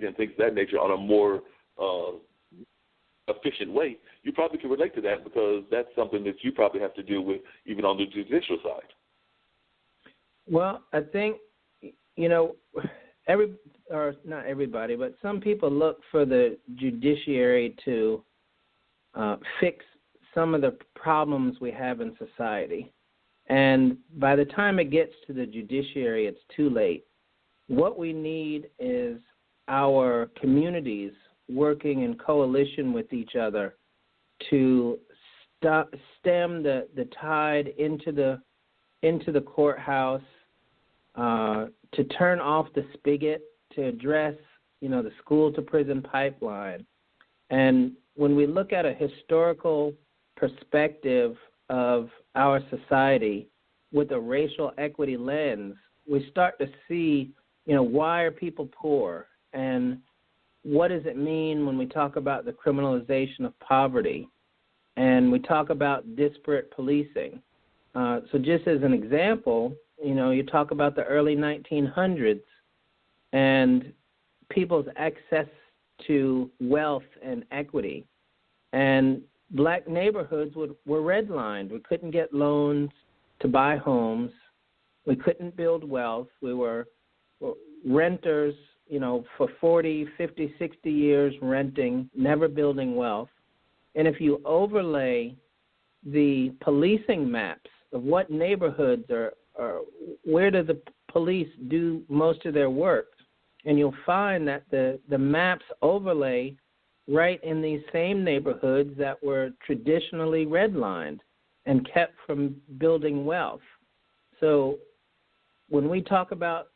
and things of that nature on a more efficient way, you probably can relate to that because that's something that you probably have to deal with even on the judicial side. Well, I think, not everybody, but some people look for the judiciary to fix some of the problems we have in society. And by the time it gets to the judiciary, it's too late. What we need is our communities working in coalition with each other to stem the tide into the courthouse, to turn off the spigot, to address, the school-to-prison pipeline. And when we look at a historical perspective of our society with a racial equity lens, we start to see, why are people poor, and what does it mean when we talk about the criminalization of poverty, and we talk about disparate policing. So just as an example, you talk about the early 1900s and people's access to wealth and equity. And black neighborhoods were redlined. We couldn't get loans to buy homes. We couldn't build wealth. We were renters, for 40, 50, 60 years renting, never building wealth. And if you overlay the policing maps of what neighborhoods are where do the police do most of their work, and you'll find that the maps overlay right in these same neighborhoods that were traditionally redlined and kept from building wealth. So when we talk about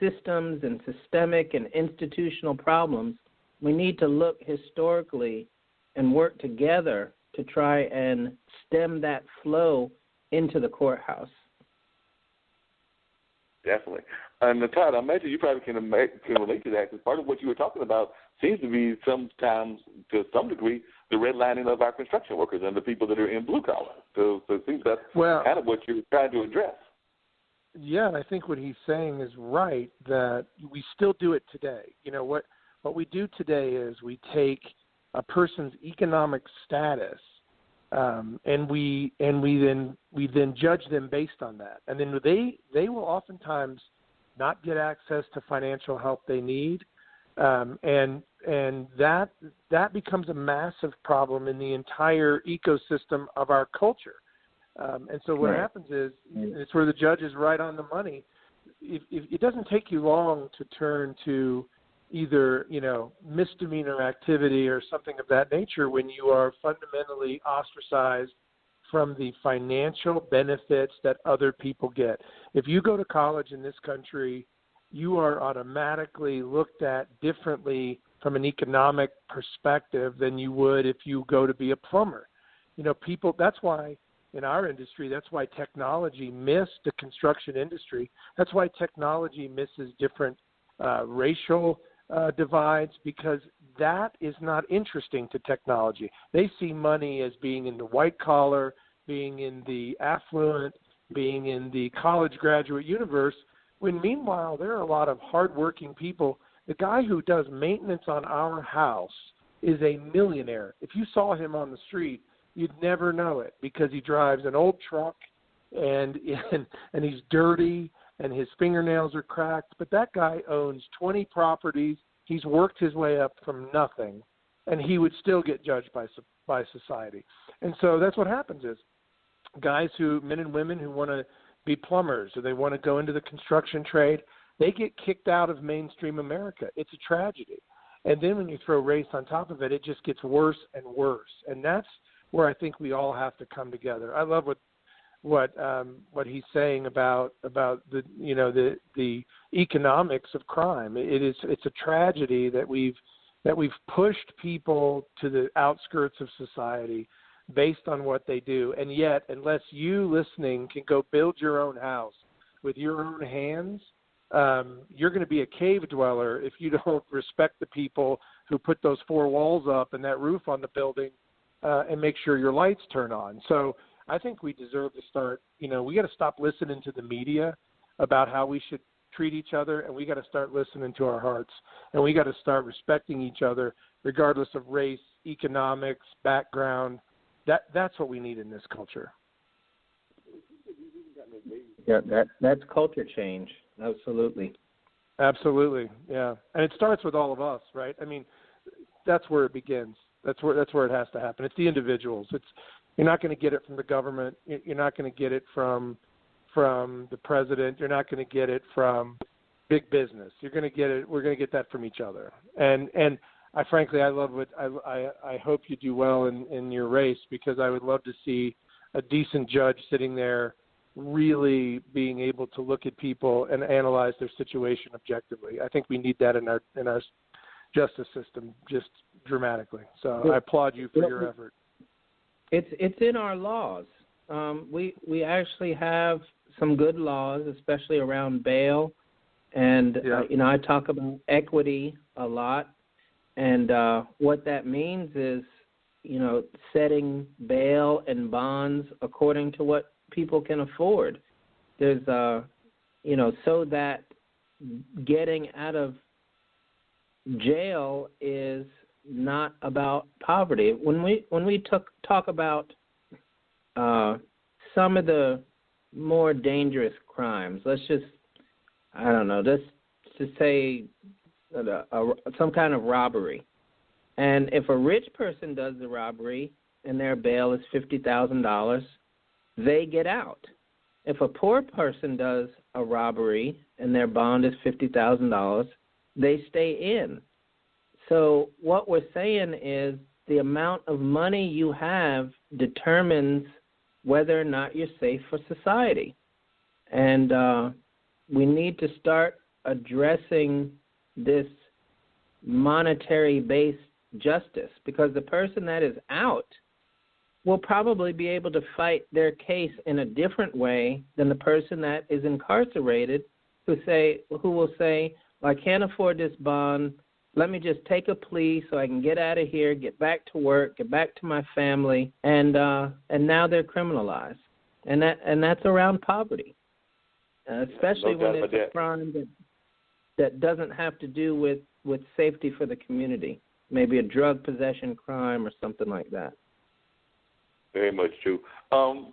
systems and systemic and institutional problems, we need to look historically and work together to try and stem that flow into the courthouse. Definitely. And Todd, I imagine you probably can relate to that because part of what you were talking about seems to be sometimes, to some degree, the redlining of our construction workers and the people that are in blue collar. So it seems that's kind of what you're trying to address. Yeah, and I think what he's saying is right, that we still do it today. What we do today is we take a person's economic status and we then judge them based on that, and then they will oftentimes not get access to financial help they need, and that becomes a massive problem in the entire ecosystem of our culture. And so what happens is, it's where the judge is right on the money. If it doesn't take you long to turn to either, misdemeanor activity or something of that nature when you are fundamentally ostracized from the financial benefits that other people get. If you go to college in this country, you are automatically looked at differently from an economic perspective than you would if you go to be a plumber. People, that's why in our industry, that's why technology missed the construction industry. That's why technology misses different racial divides, because that is not interesting to technology. They see money as being in the white collar, being in the affluent, being in the college graduate universe, when meanwhile there are a lot of hardworking people. The guy who does maintenance on our house is a millionaire. If you saw him on the street, you'd never know it because he drives an old truck and he's dirty and his fingernails are cracked. But that guy owns 20 properties. He's worked his way up from nothing, and he would still get judged by society. And so that's what happens is men and women who want to be plumbers or they want to go into the construction trade, they get kicked out of mainstream America. It's a tragedy. And then when you throw race on top of it, it just gets worse and worse. And that's where I think we all have to come together. I love what he's saying about the economics of crime. It's a tragedy that we've pushed people to the outskirts of society based on what they do, and yet unless you listening can go build your own house with your own hands, you're going to be a cave dweller if you don't respect the people who put those four walls up and that roof on the building and make sure your lights turn on. So I think we deserve to start, we got to stop listening to the media about how we should treat each other, and we got to start listening to our hearts, and we got to start respecting each other regardless of race, economics, background. That's what we need in this culture. Yeah, that's culture change. Absolutely. Absolutely, yeah. And it starts with all of us, right? I mean, that's where it begins. That's where it has to happen. It's the individuals. You're not going to get it from the government. You're not going to get it from the president. You're not going to get it from big business. You're going to get it. We're going to get that from each other. And I frankly, I love what I hope you do well in your race, because I would love to see a decent judge sitting there really being able to look at people and analyze their situation objectively. I think we need that in our justice system just dramatically. So I applaud you for your effort. It's in our laws. We actually have some good laws, especially around bail, and I talk about equity a lot, and what that means is setting bail and bonds according to what people can afford. There's so that getting out of jail is not about poverty. When we talk about some of the more dangerous crimes, let's just say some kind of robbery, and if a rich person does the robbery and their bail is $50,000, they get out. If a poor person does a robbery and their bond is $50,000, they stay in. So what we're saying is the amount of money you have determines whether or not you're safe for society. And we need to start addressing this monetary-based justice, because the person that is out will probably be able to fight their case in a different way than the person that is incarcerated who will say, well, I can't afford this bond. Let me just take a plea so I can get out of here, get back to work, get back to my family, and now they're criminalized, and that's around poverty, especially when it's a crime that doesn't have to do with safety for the community, maybe a drug possession crime or something like that. Very much true.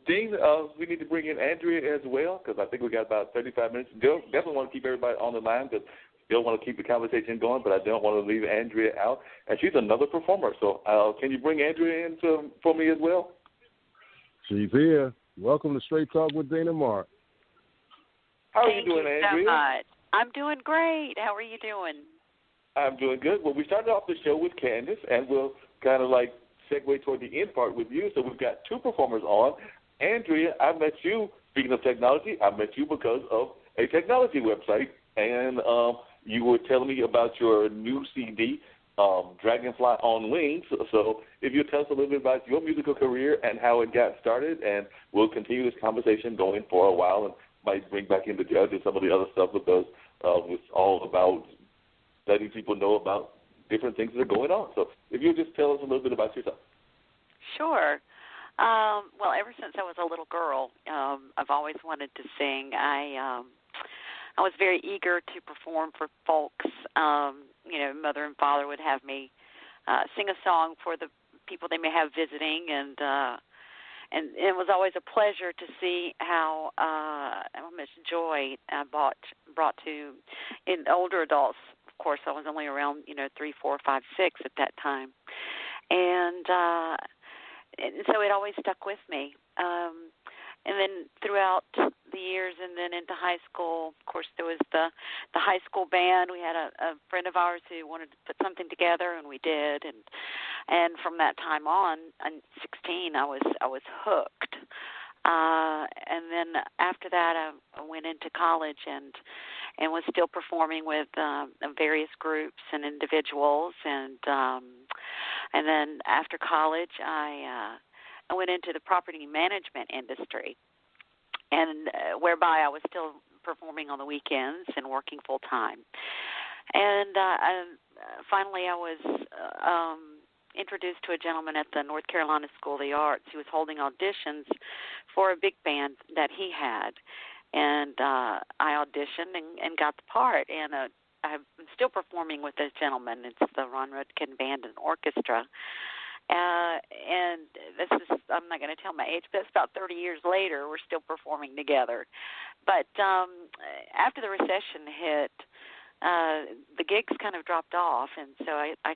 Dean, we need to bring in Andrea as well, because I think we got about 35 minutes. Definitely want to keep everybody on the line, because still want to keep the conversation going, but I don't want to leave Andrea out. And she's another performer. So can you bring Andrea in for me as well? She's here. Welcome to Straight Talk with Dean and Mark. How are you doing, Andrea? Thank you so much. I'm doing great. How are you doing? I'm doing good. Well, we started off the show with Kandis, and we'll kind of segue toward the end part with you. So we've got two performers on. Andrea, I met you, speaking of technology, I met you because of a technology website, and you were telling me about your new CD, Dragonfly on Wings. So if you tell us a little bit about your musical career and how it got started, and we'll continue this conversation going for a while and might bring back in the judge and some of the other stuff, because it's all about letting people know about different things that are going on. So if you just tell us a little bit about yourself. Sure. Well, ever since I was a little girl, I've always wanted to sing. I was very eager to perform for folks. Mother and father would have me sing a song for the people they may have visiting, and it was always a pleasure to see how much joy I brought to in older adults. Of course, I was only around 3, 4, 5, 6 at that time, and so it always stuck with me. And then throughout the years and then into high school, of course, there was the high school band. We had a friend of ours who wanted to put something together, and we did. And from that time on, I'm 16, I was hooked. And then after that, I went into college and was still performing with various groups and individuals. And then after college, I went into the property management industry, and whereby I was still performing on the weekends and working full time. And finally, I was introduced to a gentleman at the North Carolina School of the Arts. He was holding auditions for a big band that he had, and I auditioned and got the part. And I'm still performing with this gentleman. It's the Ron Rudkin Band and Orchestra. And this is, I'm not going to tell my age, but it's about 30 years later, we're still performing together. But after the recession hit, the gigs kind of dropped off, and so I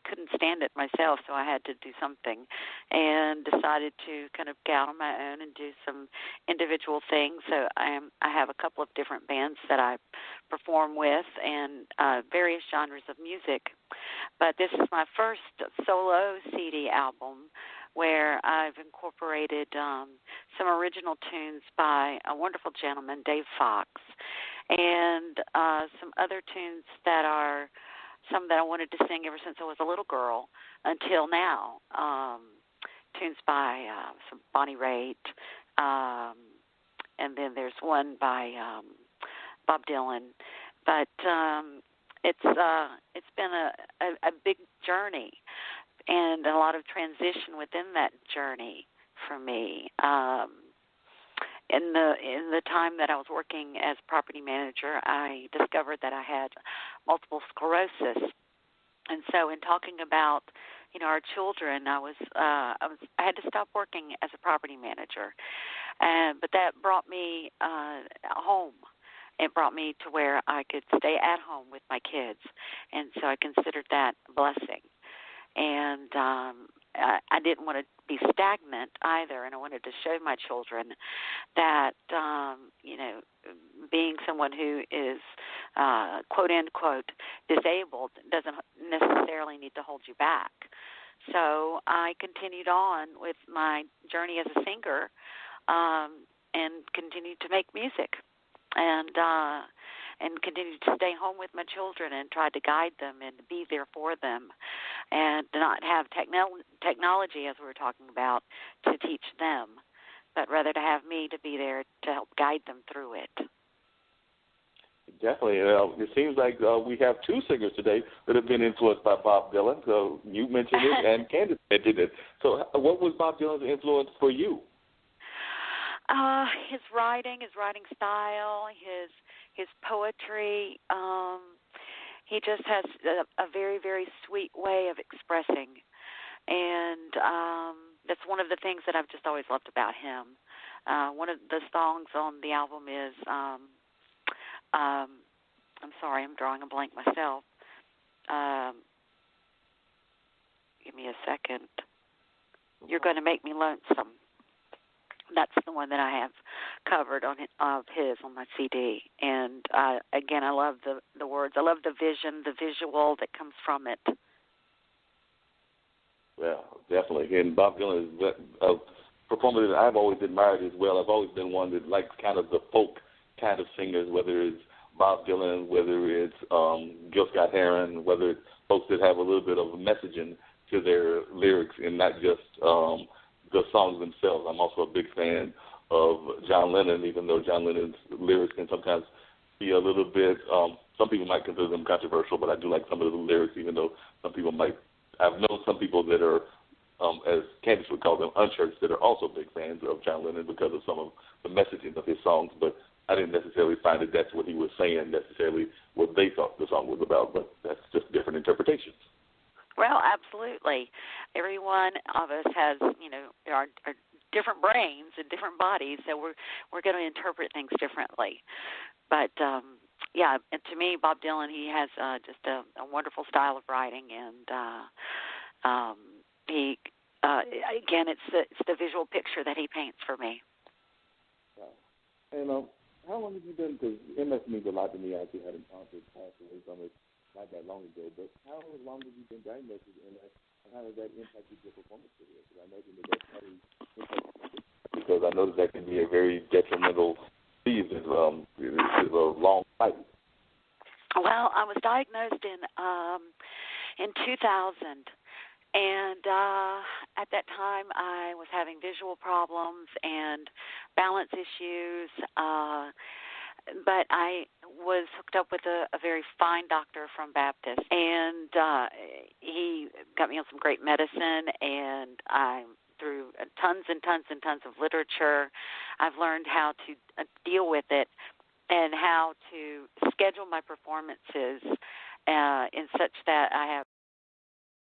couldn't stand it myself, so I had to do something, and decided to kind of get out on my own and do some individual things. So I have a couple of different bands that I perform with, and various genres of music. But this is my first solo CD album, where I've incorporated some original tunes by a wonderful gentleman, Dave Fox, and some other tunes that are some that I wanted to sing ever since I was a little girl until now. Tunes by some Bonnie Raitt, and then there's one by Bob Dylan. But it's been a big journey, and a lot of transition within that journey for me. In the time that I was working as property manager, I discovered that I had multiple sclerosis, and so in talking about our children, I had to stop working as a property manager, but that brought me home. It brought me to where I could stay at home with my kids, and so I considered that a blessing. And I didn't want to be stagnant either, and I wanted to show my children that, being someone who is, quote, unquote, disabled doesn't necessarily need to hold you back. So I continued on with my journey as a singer, and continued to make music, and continued to stay home with my children and tried to guide them and be there for them, and not have technology, as we were talking about, to teach them, but rather to have me to be there to help guide them through it. Definitely. It seems like we have two singers today that have been influenced by Bob Dylan. So you mentioned it, and Kandis mentioned it. So what was Bob Dylan's influence for you? His writing style, his poetry. He just has a very, very sweet way of expressing, and that's one of the things that I've just always loved about him. One of the songs on the album is, I'm sorry, I'm drawing a blank myself. Give me a second. You're going to Make Me Lonesome. That's the one that I have covered of his on my CD. And, again, I love the words. I love the vision, the visual that comes from it. Well, definitely. And Bob Dylan is a performer that I've always admired as well. I've always been one that likes kind of the folk kind of singers, whether it's Bob Dylan, whether it's Gil Scott-Heron, whether it's folks that have a little bit of a messaging to their lyrics and not just the songs themselves. I'm also a big fan of John Lennon, even though John Lennon's lyrics can sometimes be a little bit, some people might consider them controversial, but I do like some of the lyrics, even though some people might. I've known some people that are, as Kandis would call them, unchurched, that are also big fans of John Lennon because of some of the messaging of his songs, but I didn't necessarily find that that's what he was saying, necessarily what they thought the song was about, but that's just different interpretations. Well, absolutely. Every one of us has, our different brains and different bodies, so we're going to interpret things differently. But yeah, and to me, Bob Dylan, he has just a wonderful style of writing, and he again, it's the visual picture that he paints for me. And how long have you been? Because MS means a lot to me. I actually had an aunt that passed away from it not that long ago. But how long have you been diagnosed with MS, and how has that impacted your performance career? Because I imagine that that's probably impacted, because I know that can be a very detrimental disease. It's a long fight. Well, I was diagnosed in 2000. And at that time, I was having visual problems and balance issues, but I was hooked up with a very fine doctor from Baptist, and he got me on some great medicine, and through tons and tons and tons of literature. I've learned how to deal with it and how to schedule my performances in such that I have